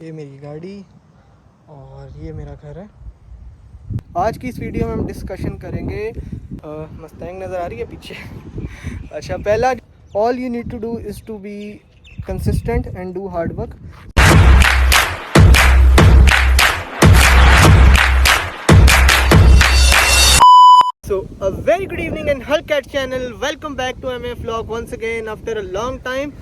ये मेरी गाड़ी और ये मेरा घर है। आज की इस वीडियो में हम डिस्कशन करेंगे मस्टैंग नज़र आ रही है पीछे। अच्छा, पहला, all you need to do is to be consistent and do hard work. So a very good evening and Hellcat channel, welcome back to MA vlog once again after a long time.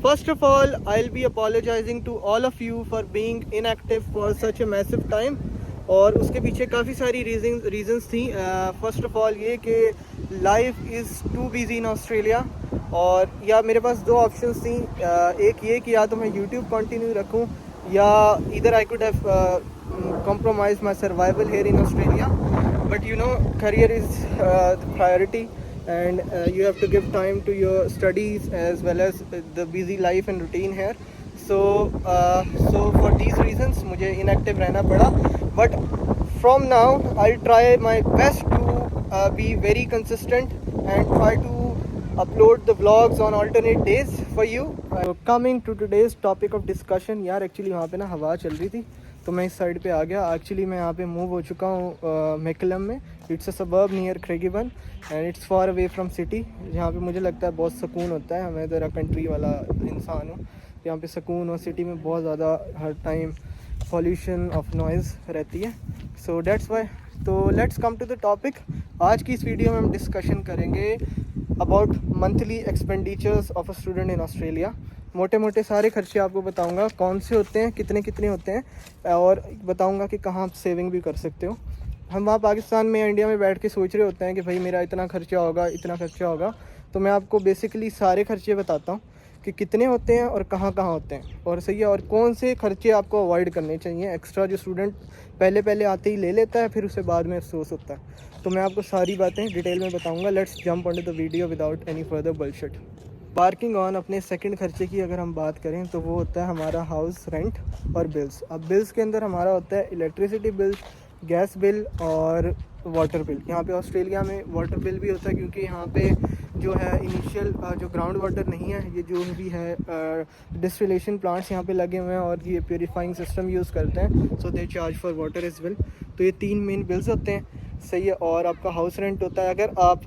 First of all, I'll be apologizing to all of you for being inactive for such a massive time. और उसके पीछे काफ़ी सारी reasons थी। First of all ये कि life is too busy in Australia, और या मेरे पास दो ऑप्शंस थी। एक ये कि या तो मैं यूट्यूब कंटिन्यू रखूं, या इधर I could have compromise my survival here in Australia. But you know, career is the priority, and you have to give time to your studies as well as the busy life and routine here. So for these reasons मुझे inactive रहना पड़ा. But from now I'll try my best to be very consistent and try to upload the vlogs on alternate days for you. So coming to today's topic of discussion, यार actually वहाँ पे ना हवा चल रही थी तो मैं इस साइड पे आ गया। एक्चुअली मैं यहाँ पे मूव हो चुका हूँ मैकलम में। It's a suburb near Craigieburn and it's far away from city. यहाँ पे मुझे लगता है बहुत सुकून होता है। मैं ज़रा कंट्री वाला इंसान हूँ, यहाँ पे सुकून, और सिटी में बहुत ज़्यादा हर टाइम पॉल्यूशन ऑफ नॉइज़ रहती है। So that's why. तो let's come to the topic. आज की इस वीडियो में हम डिस्कशन करेंगे about monthly expenditures of a student in Australia. मोटे मोटे सारे खर्चे आपको बताऊंगा, कौन से होते हैं, कितने कितने होते हैं, और बताऊंगा कि कहाँ आप सेविंग भी कर सकते हो। हम वहाँ पाकिस्तान में, इंडिया में बैठ के सोच रहे होते हैं कि भाई मेरा इतना खर्चा होगा, इतना खर्चा होगा। तो मैं आपको बेसिकली सारे खर्चे बताता हूँ कि कितने होते हैं और कहाँ कहाँ होते हैं, और सही है, और कौन से खर्चे आपको अवॉइड करने चाहिए एक्स्ट्रा, जो स्टूडेंट पहले आते ही ले लेता है फिर उसे बाद में अफसोस होता है। तो मैं आपको सारी बातें डिटेल में बताऊँगा। Let's jump on to the video without any further bullshit. Parking on, अपने सेकंड खर्चे की अगर हम बात करें तो वो होता है हमारा हाउस रेंट और बिल्स। अब बिल्स के अंदर हमारा होता है इलेक्ट्रिसिटी बिल, गैस बिल और वाटर बिल। यहाँ पे ऑस्ट्रेलिया में वाटर बिल भी होता है क्योंकि यहाँ पे जो है इनिशियल जो ग्राउंड वाटर नहीं है, ये जो भी है डिस्टिलेशन प्लांट्स यहाँ पे लगे हुए हैं और ये प्योरीफाइंग सिस्टम यूज़ करते हैं। So they charge for water as well. तो ये तीन मेन बिल्स होते हैं, सही है। और आपका हाउस रेंट होता है, अगर आप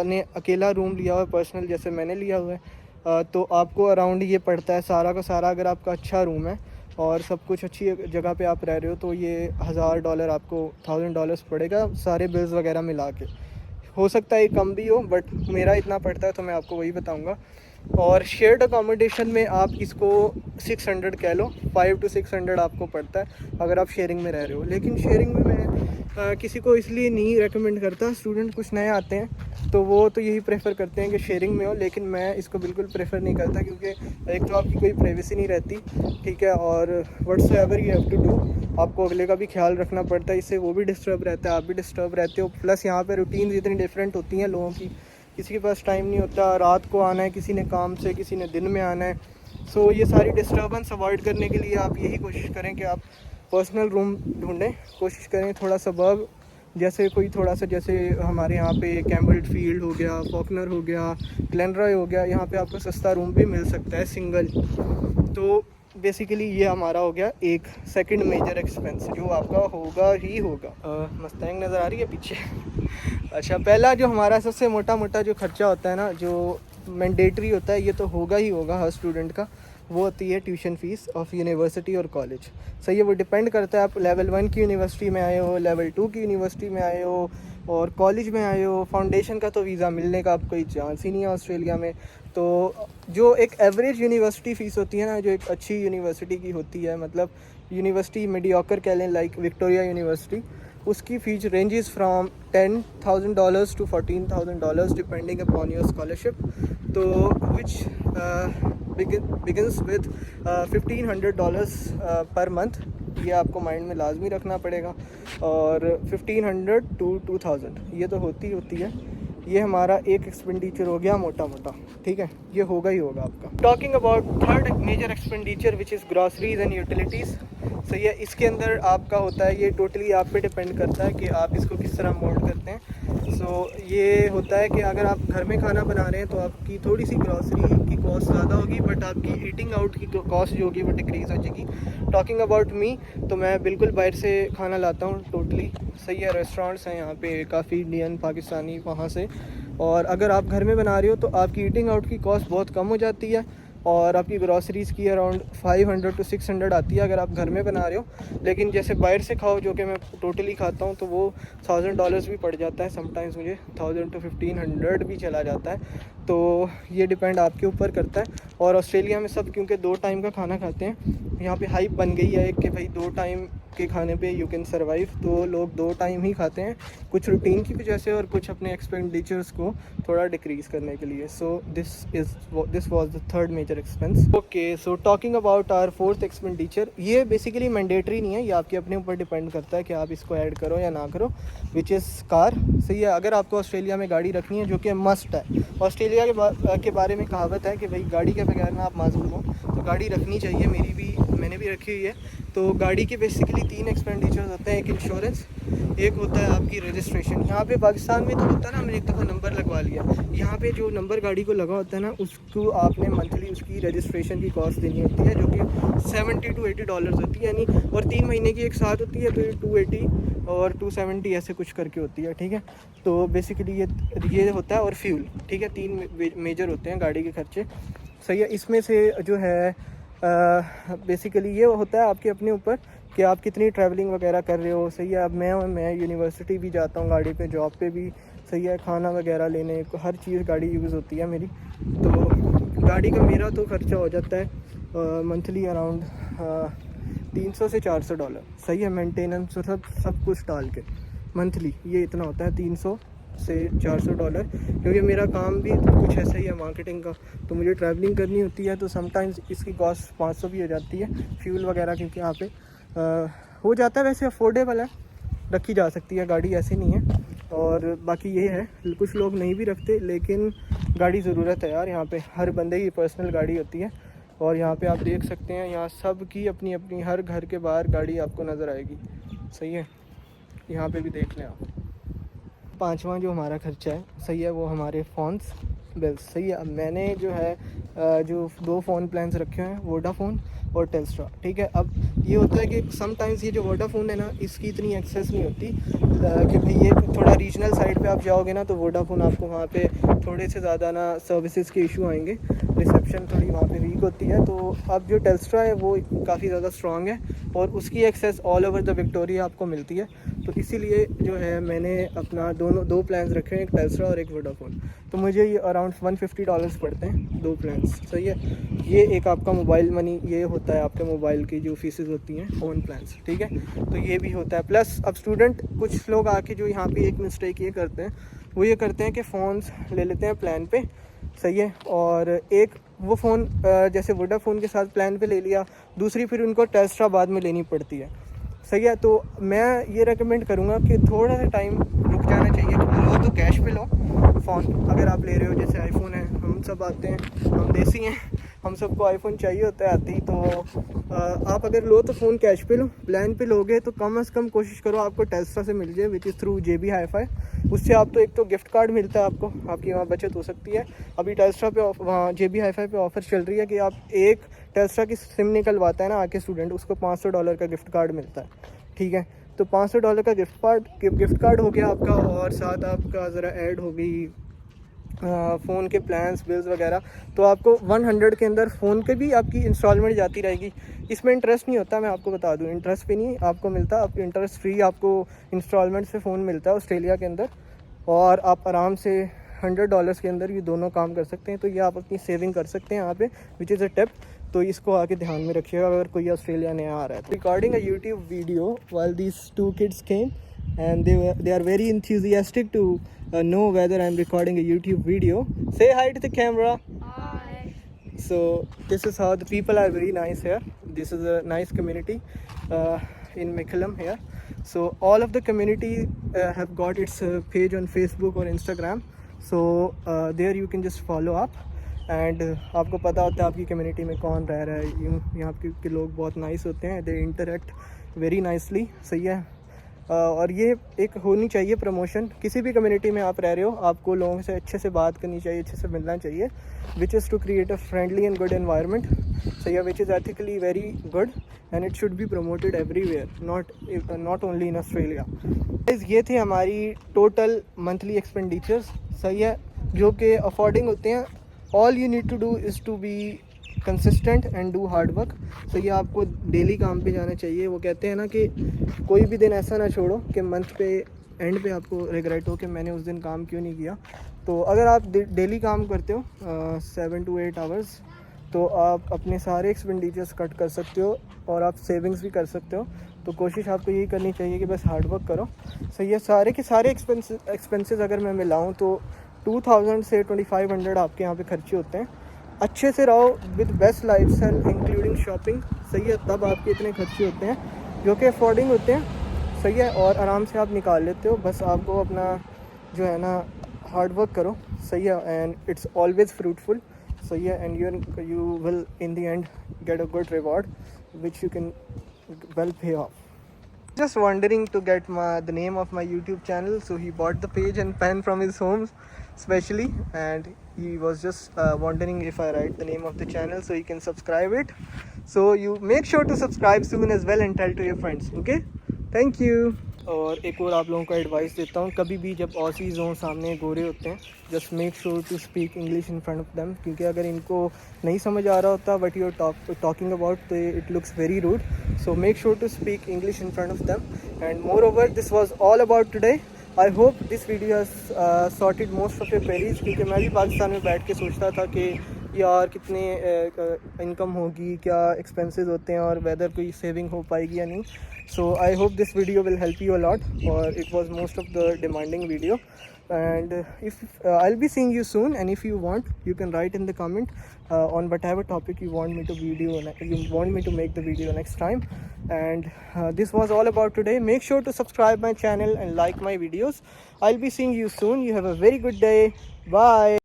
ने अकेला रूम लिया हुआ है पर्सनल, जैसे मैंने लिया हुआ है, तो आपको अराउंड ये पड़ता है सारा का सारा, अगर आपका अच्छा रूम है और सब कुछ अच्छी जगह पे आप रह रहे हो, तो ये $1000 आपको $1000 पड़ेगा सारे बिल्स वगैरह मिला के। हो सकता है कम भी हो, बट मेरा इतना पड़ता है तो मैं आपको वही बताऊंगा। और शेयर्ड अकोमोडेशन में आप इसको 600 कह लो, 500 to 600 आपको पड़ता है अगर आप शेयरिंग में रह रहे हो। लेकिन शेयरिंग में मैं किसी को इसलिए नहीं रेकमेंड करता। स्टूडेंट कुछ नए आते हैं तो वो तो यही प्रेफर करते हैं कि शेयरिंग में हो, लेकिन मैं इसको बिल्कुल प्रेफर नहीं करता, क्योंकि एक तो आपकी कोई प्राइवेसी नहीं रहती, ठीक है, और whatsoever you have to do, आपको अगले का भी ख्याल रखना पड़ता है, इससे वो भी डिस्टर्ब रहता है, आप भी डिस्टर्ब रहते हो। प्लस यहाँ पे रूटीन इतनी डिफरेंट होती हैं लोगों की, किसी के पास टाइम नहीं होता, रात को आना है, किसी ने काम से, किसी ने दिन में आना है। सो ये सारी डिस्टर्बेंस अवॉइड करने के लिए आप यही कोशिश करें कि आप पर्सनल रूम ढूंढें। कोशिश करें थोड़ा सबर्ब, जैसे कोई थोड़ा सा, जैसे हमारे यहाँ पे कैम्बल फील्ड हो गया, फॉकनर हो गया, ग्लेनरॉय हो गया, यहाँ पे आपको सस्ता रूम भी मिल सकता है सिंगल। तो बेसिकली ये हमारा हो गया एक सेकंड मेजर एक्सपेंस जो आपका होगा ही होगा। मस्टैंग नज़र आ रही है पीछे। अच्छा, पहला जो हमारा सबसे मोटा जो खर्चा होता है ना, जो मैंडेटरी होता है, ये तो होगा ही होगा हर स्टूडेंट का, वो होती है ट्यूशन फ़ीस ऑफ यूनिवर्सिटी और कॉलेज। सही है, वो डिपेंड करता है आप लेवल 1 की यूनिवर्सिटी में आए हो, लेवल 2 की यूनिवर्सिटी में आए हो और कॉलेज में आए हो। फाउंडेशन का तो वीज़ा मिलने का आप कोई चांस ही नहीं है ऑस्ट्रेलिया में। तो जो एक एवरेज यूनिवर्सिटी फ़ीस होती है ना, जो एक अच्छी यूनिवर्सिटी की होती है, मतलब यूनिवर्सिटी मीडियोकर कह लें, लाइक विक्टोरिया यूनिवर्सिटी, उसकी fees ranges from $10,000 to $14,000 depending upon your scholarship. तो विच बिगिनस विद $1,500 पर मंथ। ये आपको माइंड में लाजमी रखना पड़ेगा। और 1500 to 2000 ये तो होती है। ये हमारा एक एक्सपेंडिचर हो गया मोटा, ठीक है, ये होगा ही होगा आपका। Talking about third major expenditure which is groceries and utilities. सही है, इसके अंदर आपका होता है, ये टोटली आप पे डिपेंड करता है कि आप इसको किस तरह मोल्ड करते हैं। सो ये होता है कि अगर आप घर में खाना बना रहे हैं तो आपकी थोड़ी सी ग्रॉसरी की कॉस्ट ज़्यादा होगी, बट आपकी ईटिंग आउट की कॉस्ट जो होगी वो डिक्रीज़ हो जाएगी। टॉकिंग अबाउट मी, तो मैं बिल्कुल बाहर से खाना लाता हूँ टोटली। सही है, रेस्टोरेंट्स हैं यहाँ पे काफ़ी, इंडियन, पाकिस्तानी, वहाँ से। और अगर आप घर में बना रहे हो तो आपकी ईटिंग आउट की कॉस्ट बहुत कम हो जाती है और आपकी ग्रॉसरीज़ की अराउंड 500 to 600 आती है अगर आप घर में बना रहे हो। लेकिन जैसे बाहर से खाओ, जो कि मैं टोटली खाता हूँ, तो वो $1000 भी पड़ जाता है। समटाइम्स मुझे 1000 to 1500 भी चला जाता है। तो ये डिपेंड आपके ऊपर करता है। और ऑस्ट्रेलिया में सब क्योंकि 2 टाइम का खाना खाते हैं, यहाँ पे हाइप बन गई है कि भाई 2 टाइम के खाने पे यू कैन सर्वाइव, तो लोग 2 टाइम ही खाते हैं, कुछ रूटीन की वजह से और कुछ अपने एक्सपेंडिचर्स को थोड़ा डिक्रीज़ करने के लिए। So this was the third major expense. Okay, so talking about our fourth expenditure, ये बेसिकली मैंडेटरी नहीं है, ये आपके अपने ऊपर डिपेंड करता है कि आप इसको ऐड करो या ना करो, विच इज़ कार। सही है, अगर आपको ऑस्ट्रेलिया में गाड़ी रखनी है, जो कि मस्ट है, ऑस्ट्रेलिया के बारे में कहावत है कि भाई गाड़ी के बगैर ना आप माजूम हो, तो गाड़ी रखनी चाहिए। मैंने भी रखी हुई है। तो गाड़ी के बेसिकली 3 एक्सपेंडिचर्स होते हैं। एक इंश्योरेंस, एक होता है आपकी रजिस्ट्रेशन। यहाँ पे पाकिस्तान में तो होता है ना, हमने एक दफ़ा नंबर लगवा लिया, यहाँ पे जो नंबर गाड़ी को लगा होता है ना, उसको आपने मंथली उसकी रजिस्ट्रेशन की कॉस्ट देनी होती है, जो कि $70 to $80 होती है यानी, और 3 महीने की एक साथ होती है, तो ये 280 और 270 ऐसे कुछ करके होती है। ठीक है, तो बेसिकली ये होता है। और फ्यूल, ठीक है, 3 मेजर होते हैं गाड़ी के खर्चे। सही है, इसमें से जो है बेसिकली ये होता है आपके अपने ऊपर कि आप कितनी ट्रैवलिंग वगैरह कर रहे हो। सही है, अब मैं यूनिवर्सिटी भी जाता हूँ गाड़ी पे, जॉब पे भी। सही है, खाना वगैरह लेने को हर चीज़ गाड़ी यूज़ होती है मेरी। तो गाड़ी का मेरा तो खर्चा हो जाता है मंथली अराउंड $300 से $400। सही है, मेंटेनेंस और सब कुछ डाल के मंथली ये इतना होता है, $300 से $400। क्योंकि मेरा काम भी कुछ ऐसा ही है, मार्केटिंग का, तो मुझे ट्रैवलिंग करनी होती है, तो समटाइम्स इसकी कॉस्ट 500 भी हो जाती है, फ्यूल वगैरह, क्योंकि यहाँ पे हो जाता है। वैसे अफोर्डेबल है, रखी जा सकती है गाड़ी, ऐसी नहीं है। और बाकी ये है, कुछ लोग नहीं भी रखते, लेकिन गाड़ी ज़रूरत है यार। यहाँ पे हर बंदे की पर्सनल गाड़ी होती है। और यहाँ पे आप देख सकते हैं, यहाँ सब की अपनी अपनी, हर घर के बाहर गाड़ी आपको नज़र आएगी। सही है, यहाँ पे भी देख लें आप। 5वां जो हमारा खर्चा है, सही है, वो हमारे फ़ोन्स बिल्स। सही है, अब मैंने जो है जो 2 फ़ोन प्लान्स रखे हैं, वोडाफोन और टेल्स्ट्रा। ठीक है, अब ये होता है कि समटाइम्स ये जो वोडाफोन है ना, इसकी इतनी एक्सेस नहीं होती कि भाई ये थोड़ा रीजनल साइड पे आप जाओगे ना, तो वोडाफोन आपको वहाँ पे थोड़े से ज़्यादा ना सर्विसेज के इशू आएंगे, रिसेप्शन थोड़ी वहाँ पे वीक होती है। तो अब जो टेल्स्ट्रा है वो काफ़ी ज़्यादा स्ट्रॉन्ग है और उसकी access all over the Victoria आपको मिलती है। तो इसीलिए जो है मैंने अपना 2 प्लान्स रखे हैं, एक टेल्स्ट्रा और एक वोडाफोन। तो मुझे ये अराउंड $150 पड़ते हैं 2 प्लान्स। सही है, ये एक आपका मोबाइल मनी, ये होता है आपके मोबाइल की जो फीसेस होती हैं, फ़ोन प्लान्स। ठीक है, तो ये भी होता है। प्लस अब स्टूडेंट, कुछ लोग आके जो यहाँ पे एक मिस्टेक ये करते हैं, वो ये करते हैं कि फ़ोन्स ले लेते हैं प्लान पे। सही है, और एक वो फ़ोन जैसे वोडाफोन के साथ प्लान पे ले लिया, दूसरी फिर उनको टेल्स्ट्रा बाद में लेनी पड़ती है। सही है, तो मैं ये रेकमेंड करूँगा कि थोड़ा सा टाइम रुक जाना चाहिए। लो तो कैश पे लो फ़ोन, अगर आप ले रहे हो, जैसे आईफोन है, हम सब आते हैं, हम देसी हैं, हम सबको आईफोन चाहिए होता है आती। तो आप अगर लो तो फ़ोन कैश पे लो। प्लान पे लोगे तो कम से कम कोशिश करो आपको टेल्स्ट्रा से मिल जाए, which is through JB Hi-Fi। उससे आप तो एक तो गिफ्ट कार्ड मिलता है आपको, आपकी वहाँ बचत हो सकती है। अभी टेल्स्ट्रा पे वहाँ JB Hi-Fi पे ऑफ़र चल रही है कि आप एक टेल्स्ट्रा की सिम निकलवाता है ना आके स्टूडेंट, उसको $500 का गिफ्ट कार्ड मिलता है। ठीक है, तो $500 का गिफ्ट कार्ड हो गया आपका, और साथ आपका ज़रा ऐड हो गई फ़ोन के प्लान्स, बिल्स वगैरह। तो आपको 100 के अंदर फ़ोन के भी आपकी इंस्टॉलमेंट जाती रहेगी। इसमें इंटरेस्ट नहीं होता, मैं आपको बता दूं, इंटरेस्ट पे नहीं आपको मिलता, आप इंटरेस्ट फ्री आपको इंस्टॉलमेंट से फ़ोन मिलता है ऑस्ट्रेलिया के अंदर। और आप आराम से $100 के अंदर ये दोनों काम कर सकते हैं। तो ये आप अपनी सेविंग कर सकते हैं यहाँ पे, विच इज़ अ टिप। तो इसको आके ध्यान में रखिएगा अगर कोई ऑस्ट्रेलिया नया आ रहा है। Recording a YouTube video while these 2 kids came and they are very enthusiastic to know whether I'm recording a YouTube video. Say hi to the camera. Hi. So this is how the people are very nice here. This is a nice community in Mickleham here. So all of the community have got its page on Facebook or Instagram. So there you can just follow up. And आपको पता होता है आपकी community में कौन रह रहा है। यहाँ के लोग बहुत नाइस होते हैं, दे इंटरेक्ट वेरी नाइसली। सही है, और ये एक होनी चाहिए प्रमोशन। किसी भी कम्युनिटी में आप रह रहे हो, आपको लोगों से अच्छे से बात करनी चाहिए, अच्छे से मिलना चाहिए, which is to create a friendly and good environment, so yeah which is ethically very good and it should be promoted everywhere, not only in Australia. ये थे हमारी टोटल मंथली एक्सपेंडिचर्स, सही है, जो कि अफोर्डिंग होते हैं। All you need to do is to be consistent and do hard work. तो ये आपको डेली काम पे जाना चाहिए। वो कहते हैं ना कि कोई भी दिन ऐसा ना छोड़ो कि मंथ पे एंड पे आपको रिग्रेट हो कि मैंने उस दिन काम क्यों नहीं किया। तो अगर आप डेली काम करते हो 7 to 8 आवर्स, तो आप अपने सारे एक्सपेंडिचर्स कट कर सकते हो और आप सेविंग्स भी कर सकते हो। तो कोशिश आपको यही करनी चाहिए कि बस हार्ड वर्क करो। सो ये सारे के सारे एक्सपेंसेस अगर मैं मिलाऊँ तो 2000 से 2500 आपके यहाँ पे खर्चे होते हैं। अच्छे से रहो with best lifestyle including shopping, सही है, तब आपके इतने खर्चे होते हैं जो कि अफोर्डिंग होते हैं, सही है, और आराम से आप निकाल लेते हो। बस आपको अपना जो है ना हार्ड वर्क करो, सही है, एंड इट्स ऑलवेज फ्रूटफुल, सही है, and you will in the end get a good reward which you can well pay off. Just wondering to get the name of my YouTube channel, so he bought the page and pen from his home specially, and he was just wondering if I write the name of the channel so he can subscribe it. So you make sure to subscribe soon as well and tell to your friends. Okay, thank you. और एक और आप लोगों को advice देता हूँ, कभी भी जब ऑसीज हों सामने गोरे होते हैं, just make sure to speak English in front of them, क्योंकि अगर इनको नहीं समझ आ रहा होता what you are talking about, तो it looks very rude. So make sure to speak English in front of them. And moreover this was all about today. I hope this video has sorted most of your queries, क्योंकि मैं भी पाकिस्तान में बैठ के सोचता था कि यार कितने इनकम होगी, क्या एक्सपेंसेस होते हैं और वेदर कोई सेविंग हो पाएगी या नहीं। So I hope this video will help you a lot, or it was most of the demanding video, and if I'll be seeing you soon, and if you want you can write in the comment on whatever topic you want me to make the video next time. And this was all about today. Make sure to subscribe my channel and like my videos. I'll be seeing you soon. You have a very good day. Bye.